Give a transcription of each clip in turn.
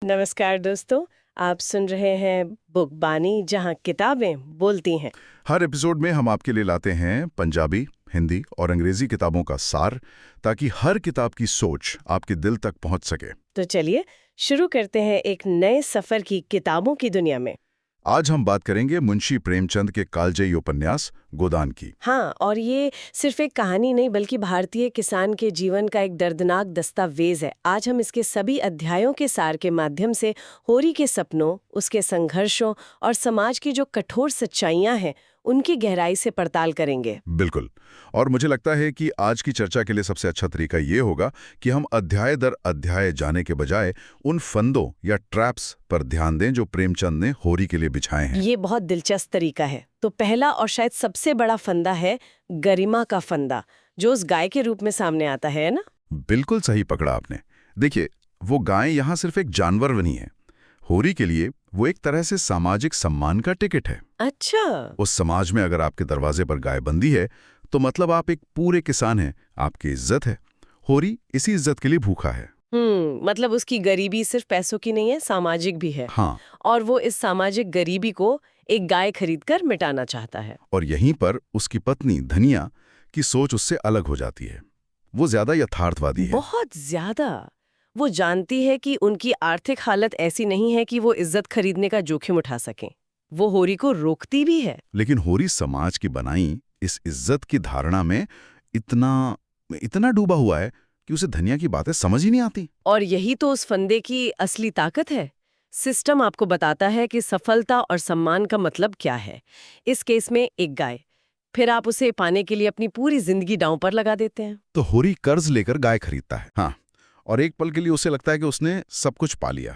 नमस्कार दोस्तों। आप सुन रहे हैं बुक बानी, जहां किताबें बोलती हैं। हर एपिसोड में हम आपके लिए लाते हैं पंजाबी, हिंदी और अंग्रेजी किताबों का सार, ताकि हर किताब की सोच आपके दिल तक पहुंच सके। तो चलिए शुरू करते हैं एक नए सफर की किताबों की दुनिया में। आज हम बात करेंगे मुंशी प्रेमचंद के कालजयी उपन्यास गोदान की। हाँ, और ये सिर्फ एक कहानी नहीं बल्कि भारतीय किसान के जीवन का एक दर्दनाक दस्तावेज है। आज हम इसके सभी अध्यायों के सार के माध्यम से होरी के सपनों, उसके संघर्षों और समाज की जो कठोर सच्चाइयां हैं उनकी गहराई से पड़ताल करेंगे। बिल्कुल। और मुझे लगता है कि आज की चर्चा के लिए सबसे अच्छा तरीका ये होगा कि हम अध्याय दर अध्याय जाने के बजाय उन फंदों या ट्रैप्स पर ध्यान दें जो प्रेमचंद ने होरी के लिए बिछाए हैं। ये बहुत दिलचस्प तरीका है। तो पहला और शायद सबसे बड़ा फंदा है गरिमा का फंदा, जो उस गाय के रूप में सामने आता है ना? बिल्कुल सही पकड़ा आपने। देखिए, वो गाय यहाँ सिर्फ एक जानवर नहीं है। होरी के लिए वो एक तरह से सामाजिक सम्मान का टिकट है। अच्छा। उस समाज में अगर आपके दरवाजे पर गाय बंधी है तो मतलब आप एक पूरे किसान हैं, आपकी इज्जत है। होरी इसी इज्जत के लिए भूखा है। मतलब उसकी गरीबी सिर्फ पैसों की नहीं है, सामाजिक भी है। हाँ। और वो इस सामाजिक गरीबी को एक गाय खरीदकर मिटाना चाहता है। और यहीं पर उसकी पत्नी धनिया की सोच उससे अलग हो जाती है। वो ज्यादा यथार्थवादी है। बहुत ज्यादा। वो जानती है कि उनकी आर्थिक हालत ऐसी नहीं है कि वो इज्जत खरीदने का जोखिम उठा सकें। वो होरी को रोकती भी है। लेकिन होरी समाज की बनाई इस इज्जत की धारणा में इतना इतना डूबा हुआ है कि उसे धनिया की बातें समझ ही नहीं आती। और यही तो उस फंदे की असली ताकत है। सिस्टम आपको बताता है कि सफलता और सम्मान का मतलब क्या है। इस केस में एक गाय। फिर आप उसे पाने के लिए अपनी पूरी जिंदगी दांव पर लगा देते हैं। तो होरी कर्ज लेकर गाय खरीदता है। हाँ। और एक पल के लिए उसे लगता है कि उसने सब कुछ पा लिया,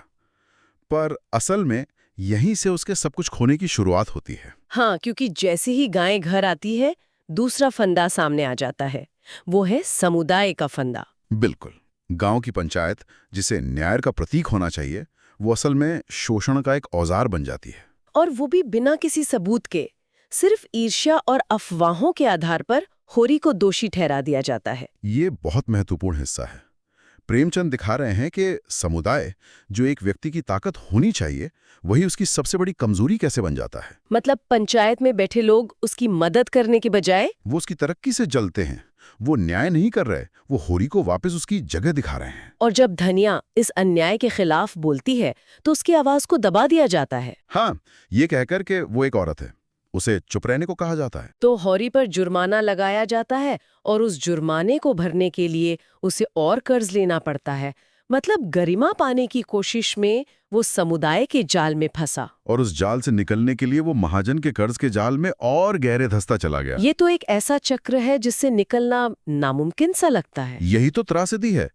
पर असल में यहीं से उसके सब कुछ खोने की शुरुआत होती है। हाँ, क्योंकि जैसे ही गाय घर आती है, दूसरा फंदा सामने आ जाता है। वो है समुदाय का फंदा। बिल्कुल। गांव की पंचायत, जिसे न्याय का प्रतीक होना चाहिए, वो असल में शोषण का एक औजार बन जाती है। और वो भी बिना किसी सबूत के। सिर्फ ईर्ष्या और अफवाहों के आधार पर होरी को दोषी ठहरा दिया जाता है। ये बहुत महत्वपूर्ण हिस्सा है। प्रेमचंद दिखा रहे हैं कि समुदाय, जो एक व्यक्ति की ताकत होनी चाहिए, वही उसकी सबसे बड़ी कमजोरी कैसे बन जाता है। मतलब पंचायत में बैठे लोग उसकी मदद करने के बजाय वो उसकी तरक्की से जलते हैं। वो न्याय नहीं कर रहे, वो होरी को वापस उसकी जगह दिखा रहे हैं। और जब धनिया इस अन्याय के खिलाफ बोलती है तो उसकी आवाज को दबा दिया जाता है। हाँ, ये कहकर के वो एक औरत है, उसे चुप रहने को कहा जाता है। तो होरी पर जुर्माना लगाया जाता है और उस जुर्माने को भरने के लिए उसे और कर्ज लेना पड़ता है। मतलब गरिमा पाने की कोशिश में वो समुदाय के जाल में फंसा। और उस जाल से निकलने के लिए वो महाजन के कर्ज के जाल में और गहरे धंसता चला गया। ये तो एक ऐसा चक्र है जिससे निकलना नामुमकिन सा लगता है। यही तो त्रासदी है।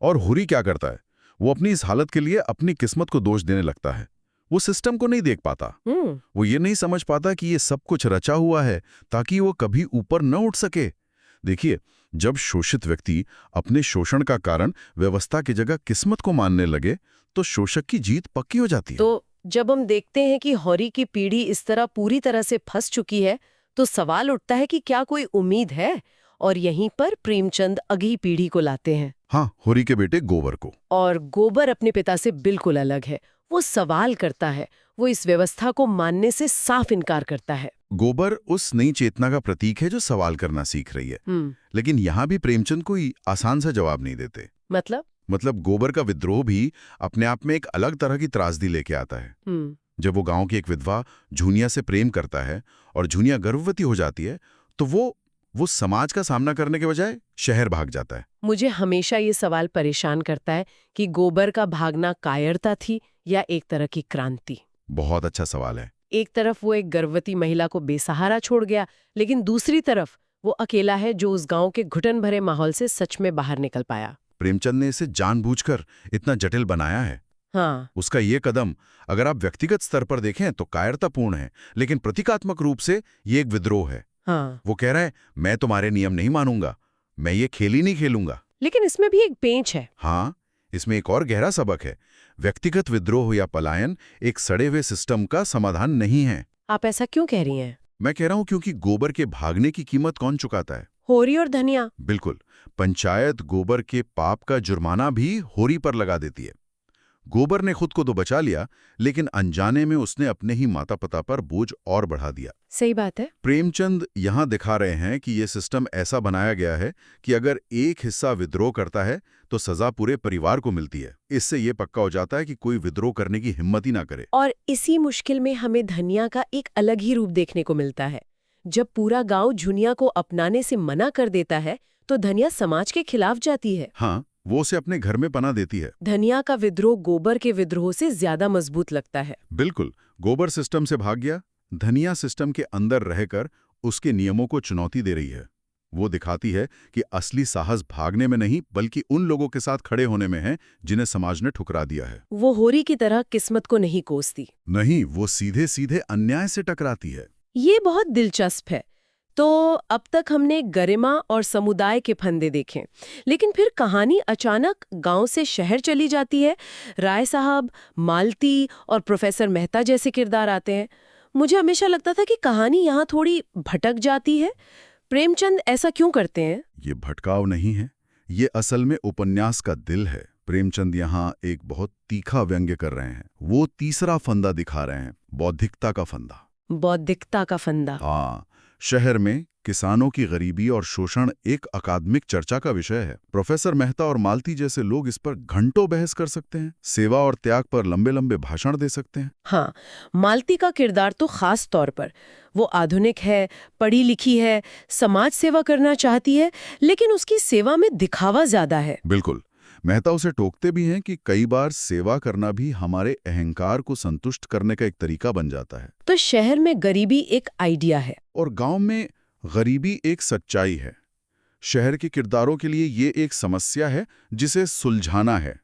और हुरी क्या करता है? वो अपनी इस हालत के लिए अपनी किस्मत को दोष देने लगता है। वो सिस्टम को नहीं देख पाता। वो ये नहीं समझ पाता कि ये सब कुछ रचा हुआ है ताकि वो कभी ऊपर न उठ सके। देखिए, जब शोषित व्यक्ति अपने शोषण का कारण व्यवस्था की जगह किस्मत को मानने लगे तो शोषक की जीत पक्की हो जाती है। तो जब हम देखते हैं कि होरी की पीढ़ी इस तरह पूरी तरह से फंस चुकी है, तो सवाल उठता है कि क्या कोई उम्मीद है? और यहीं पर प्रेमचंद अगली पीढ़ी को लाते हैं। हाँ, होरी के बेटे गोबर को। और गोबर अपने पिता से बिल्कुल अलग है। वो सवाल करता है। वो इस व्यवस्था को मानने से साफ इनकार करता है। गोबर उस नई चेतना का प्रतीक है जो सवाल करना सीख रही है। लेकिन यहाँ भी प्रेमचंद कोई आसान सा जवाब नहीं देते। मतलब गोबर का विद्रोह भी अपने आप में एक अलग तरह की त्रासदी लेके आता है। जब वो गांव की एक विधवा झुनिया से प्रेम करता है और झुनिया गर्भवती हो जाती है, तो वो समाज का सामना करने के बजाय शहर भाग जाता है। मुझे हमेशा ये सवाल परेशान करता है कि गोबर का भागना कायरता थी या एक तरह की क्रांति। बहुत अच्छा सवाल है। एक तरफ वो एक गर्भवती महिला को बेसहारा छोड़ गया, लेकिन दूसरी तरफ वो अकेला है जो उस गांव के घुटन भरे माहौल से सच में बाहर निकल पाया। प्रेमचंद ने इसे जानबूझकर इतना जटिल बनाया है। हाँ। उसका ये कदम अगर आप व्यक्तिगत स्तर पर देखें तो कायरतापूर्ण है, लेकिन प्रतीकात्मक रूप से ये एक विद्रोह है। हाँ। वो कह रहा है, मैं तुम्हारे नियम नहीं मानूंगा, मैं ये खेल ही नहीं खेलूंगा। लेकिन इसमें भी एक पेंच है। हाँ, इसमें एक और गहरा सबक है। व्यक्तिगत विद्रोह या पलायन एक सड़े हुए सिस्टम का समाधान नहीं है। आप ऐसा क्यों कह रही हैं? मैं कह रहा हूं क्योंकि गोबर के भागने की कीमत कौन चुकाता है? होरी और धनिया। बिल्कुल। पंचायत गोबर के पाप का जुर्माना भी होरी पर लगा देती है। गोबर ने खुद को तो बचा लिया, लेकिन अनजाने में उसने अपने ही माता पिता पर बोझ और बढ़ा दिया। सही बात है। प्रेमचंद यहाँ दिखा रहे हैं कि ये सिस्टम ऐसा बनाया गया है कि अगर एक हिस्सा विद्रोह करता है तो सजा पूरे परिवार को मिलती है। इससे ये पक्का हो जाता है कि कोई विद्रोह करने की हिम्मत ही ना करे। और इसी मुश्किल में हमें धनिया का एक अलग ही रूप देखने को मिलता है। जब पूरा गांव झुनिया को अपनाने से मना कर देता है तो धनिया समाज के खिलाफ जाती है। हाँ, वो उसे अपने घर में पनाह देती है। धनिया का विद्रोह गोबर के विद्रोह से ज्यादा मजबूत लगता है। बिल्कुल, गोबर सिस्टम से भाग गया, धनिया सिस्टम के अंदर रहकर उसके नियमों को चुनौती दे रही है। वो दिखाती है कि असली साहस भागने में नहीं बल्कि उन लोगों के साथ खड़े होने में है जिन्हें समाज ने ठुकरा दिया है। वो होरी की तरह किस्मत को नहीं कोसती। नहीं, वो सीधे सीधे अन्याय से टकराती है। ये बहुत दिलचस्प है। तो अब तक हमने गरिमा और समुदाय के फंदे देखे, लेकिन फिर कहानी अचानक गांव से शहर चली जाती है। राय साहब, मालती और प्रोफेसर मेहता जैसे किरदार आते हैं। मुझे हमेशा लगता था कि कहानी यहाँ थोड़ी भटक जाती है। प्रेमचंद ऐसा क्यों करते हैं? ये भटकाव नहीं है, ये असल में उपन्यास का दिल है। प्रेमचंद यहाँ एक बहुत तीखा व्यंग्य कर रहे हैं। वो तीसरा फंदा दिखा रहे हैं, बौद्धिकता का फंदा। बौद्धिकता का फंदा। हाँ, शहर में किसानों की गरीबी और शोषण एक अकादमिक चर्चा का विषय है। प्रोफेसर मेहता और मालती जैसे लोग इस पर घंटों बहस कर सकते हैं, सेवा और त्याग पर लंबे लंबे भाषण दे सकते हैं। हाँ, मालती का किरदार तो खास तौर पर। वो आधुनिक है, पढ़ी लिखी है, समाज सेवा करना चाहती है, लेकिन उसकी सेवा में दिखावा ज्यादा है। बिल्कुल, मेहता उसे टोकते भी हैं कि कई बार सेवा करना भी हमारे अहंकार को संतुष्ट करने का एक तरीका बन जाता है। तो शहर में गरीबी एक आइडिया है और गांव में गरीबी एक सच्चाई है। शहर के किरदारों के लिए ये एक समस्या है जिसे सुलझाना है।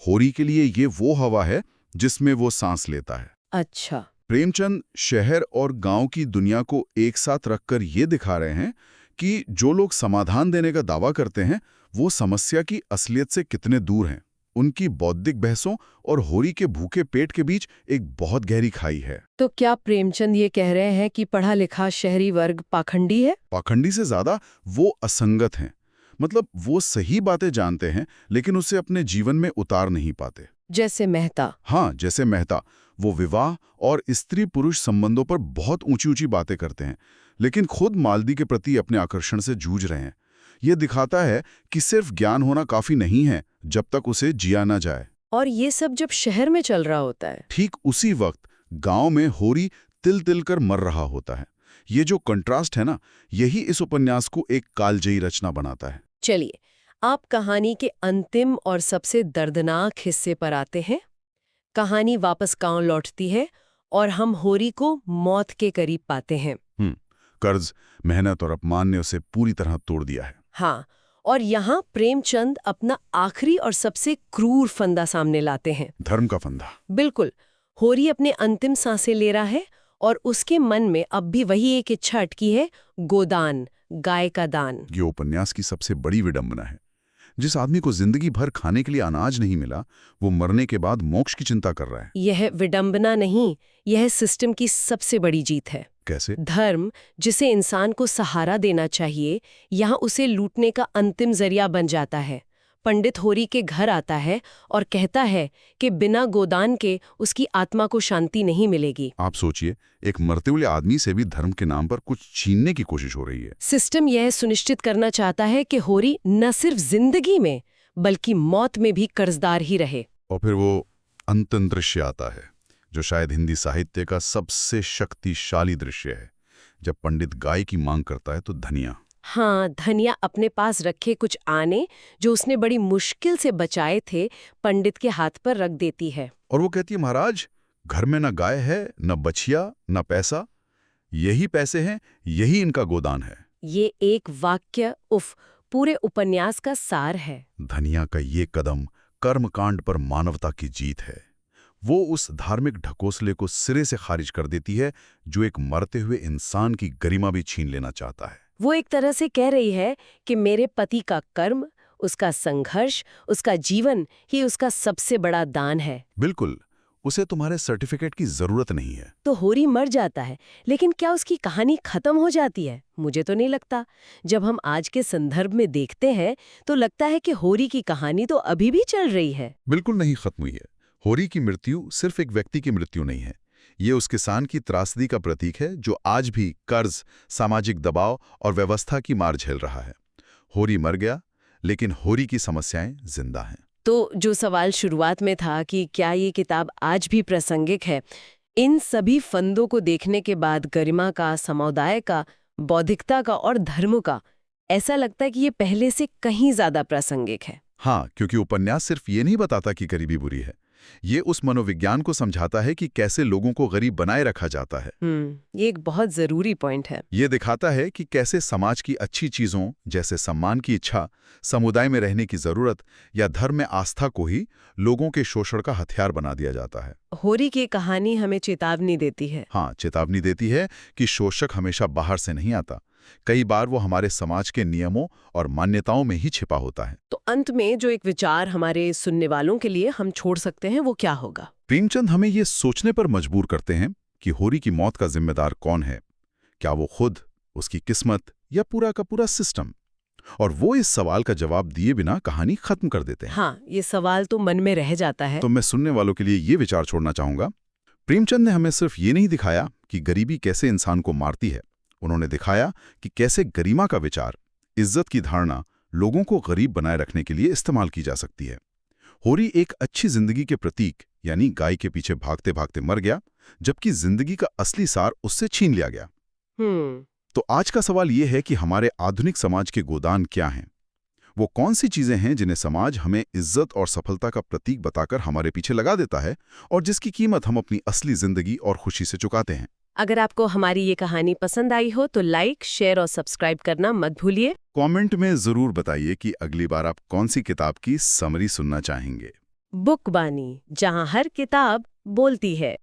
होरी के लिए ये वो हवा है जिसमें वो सांस लेता है। अच्छा। प्रेमचंद शहर और गांव की दुनिया को एक साथ रखकर ये दिखा रहे हैं कि जो लोग समाधान देने का दावा करते हैं वो समस्या की असलियत से कितने दूर हैं। उनकी बौद्धिक बहसों और होरी के भूखे पेट के बीच एक बहुत गहरी खाई है। तो क्या प्रेमचंद ये कह रहे हैं कि पढ़ा लिखा शहरी वर्ग पाखंडी है? पाखंडी से ज्यादा वो असंगत हैं। मतलब वो सही बातें जानते हैं लेकिन उसे अपने जीवन में उतार नहीं पाते। जैसे मेहता। हाँ, जैसे मेहता। वो विवाह और स्त्री पुरुष संबंधों पर बहुत ऊंची ऊंची बातें करते हैं लेकिन खुद मालती के प्रति अपने आकर्षण से जूझ रहे हैं। ये दिखाता है कि सिर्फ ज्ञान होना काफी नहीं है जब तक उसे जिया ना जाए। और ये सब जब शहर में चल रहा होता है। ठीक उसी वक्त गांव में होरी तिल तिल कर मर रहा होता है। ये जो कंट्रास्ट है ना, यही इस उपन्यास को एक कालजयी रचना बनाता है। चलिए, आप कहानी के अंतिम और सबसे दर्दनाक हिस्से पर आते हैं। कहानी वापस गांव लौटती है और हम होरी को मौत के करीब पाते हैं। कर्ज, मेहनत और अपमान ने उसे पूरी तरह तोड़ दिया है। हाँ, और यहाँ प्रेमचंद अपना आखिरी और सबसे क्रूर फंदा सामने लाते हैं। धर्म का फंदा। बिल्कुल। होरी अपने अंतिम सांसें ले रहा है और उसके मन में अब भी वही एक इच्छा अटकी है, गोदान, गाय का दान। ये उपन्यास की सबसे बड़ी विडंबना है। जिस आदमी को जिंदगी भर खाने के लिए अनाज नहीं मिला, वो मरने के बाद मोक्ष की चिंता कर रहा है। यह विडंबना नहीं, यह सिस्टम की सबसे बड़ी जीत है। कैसे? धर्म, जिसे इंसान को सहारा देना चाहिए, यहाँ उसे लूटने का अंतिम जरिया बन जाता है। पंडित होरी के घर आता है और कहता है कि बिना गोदान के उसकी आत्मा को शांति नहीं मिलेगी। आप सोचिए, एक मरते हुए आदमी से भी धर्म के नाम पर कुछ छीनने की कोशिश हो रही है। सिस्टम यह सुनिश्चित करना चाहता है कि होरी न सिर्फ जिंदगी में बल्कि मौत में भी कर्जदार ही रहे। और फिर वो अंतिम दृश्य आता है जो शायद हिंदी साहित्य का सबसे शक्तिशाली दृश्य है। जब पंडित गाय की मांग करता है तो धनिया, हाँ, धनिया अपने पास रखे कुछ आने जो उसने बड़ी मुश्किल से बचाए थे, पंडित के हाथ पर रख देती है। और वो कहती है, महाराज, घर में न गाय है, न बछिया, न पैसा। यही पैसे हैं, यही इनका गोदान है। ये एक वाक्य पूरे उपन्यास का सार है। धनिया का ये कदम कर्मकांड पर मानवता की जीत है। वो उस धार्मिक ढकोसले को सिरे से खारिज कर देती है जो एक मरते हुए इंसान की गरिमा भी छीन लेना चाहता है। वो एक तरह से कह रही है कि मेरे पति का कर्म, उसका संघर्ष, उसका जीवन ही उसका सबसे बड़ा दान है। बिल्कुल, उसे तुम्हारे सर्टिफिकेट की जरूरत नहीं है। तो होरी मर जाता है, लेकिन क्या उसकी कहानी खत्म हो जाती है? मुझे तो नहीं लगता। जब हम आज के संदर्भ में देखते हैं तो लगता है कि होरी की कहानी तो अभी भी चल रही है। बिल्कुल नहीं खत्म हुई है। होरी की मृत्यु सिर्फ एक व्यक्ति की मृत्यु नहीं है, ये उस किसान की त्रासदी का प्रतीक है जो आज भी कर्ज, सामाजिक दबाव और व्यवस्था की मार झेल रहा है। होरी मर गया, लेकिन होरी की समस्याएं जिंदा हैं। तो जो सवाल शुरुआत में था कि क्या ये किताब आज भी प्रासंगिक है, इन सभी फंदों को देखने के बाद गरिमा का, समुदाय का, बौद्धिकता का और धर्म का, ऐसा लगता है कि ये पहले से कहीं ज्यादा प्रासंगिक है। हाँ, क्योंकि उपन्यास सिर्फ ये नहीं बताता कि गरीबी बुरी है, ये उस मनोविज्ञान को समझाता है कि कैसे लोगों को गरीब बनाए रखा जाता है। ये एक बहुत जरूरी पॉइंट है। ये दिखाता है कि कैसे समाज की अच्छी चीजों जैसे सम्मान की इच्छा, समुदाय में रहने की जरूरत या धर्म में आस्था को ही लोगों के शोषण का हथियार बना दिया जाता है। होरी की कहानी हमें चेतावनी देती है। हाँ, चेतावनी देती है कि शोषक हमेशा बाहर से नहीं आता, कई बार वो हमारे समाज के नियमों और मान्यताओं में ही छिपा होता है। तो अंत में जो एक विचार हमारे सुनने वालों के लिए हम छोड़ सकते हैं वो क्या होगा? प्रेमचंद हमें ये सोचने पर मजबूर करते हैं कि होरी की मौत का जिम्मेदार कौन है। क्या वो खुद, उसकी किस्मत या पूरा का पूरा सिस्टम? और वो इस सवाल का जवाब दिए बिना कहानी खत्म कर देते हैं। हाँ, ये सवाल तो मन में रह जाता है। तो मैं सुनने वालों के लिए ये विचार छोड़ना चाहूंगा, प्रेमचंद ने हमें सिर्फ ये नहीं दिखाया कि गरीबी कैसे इंसान को मारती है, उन्होंने दिखाया कि कैसे गरिमा का विचार, इज्जत की धारणा लोगों को गरीब बनाए रखने के लिए इस्तेमाल की जा सकती है। होरी एक अच्छी जिंदगी के प्रतीक यानी गाय के पीछे भागते भागते मर गया, जबकि जिंदगी का असली सार उससे छीन लिया गया। तो आज का सवाल ये है कि हमारे आधुनिक समाज के गोदान क्या हैं? वो कौन सी चीजें हैं जिन्हें समाज हमें इज्जत और सफलता का प्रतीक बताकर हमारे पीछे लगा देता है और जिसकी कीमत हम अपनी असली जिंदगी और खुशी से चुकाते हैं? अगर आपको हमारी ये कहानी पसंद आई हो तो लाइक, शेयर और सब्सक्राइब करना मत भूलिए। कमेंट में जरूर बताइए कि अगली बार आप कौन सी किताब की समरी सुनना चाहेंगे। बुक बानी, जहां हर किताब बोलती है।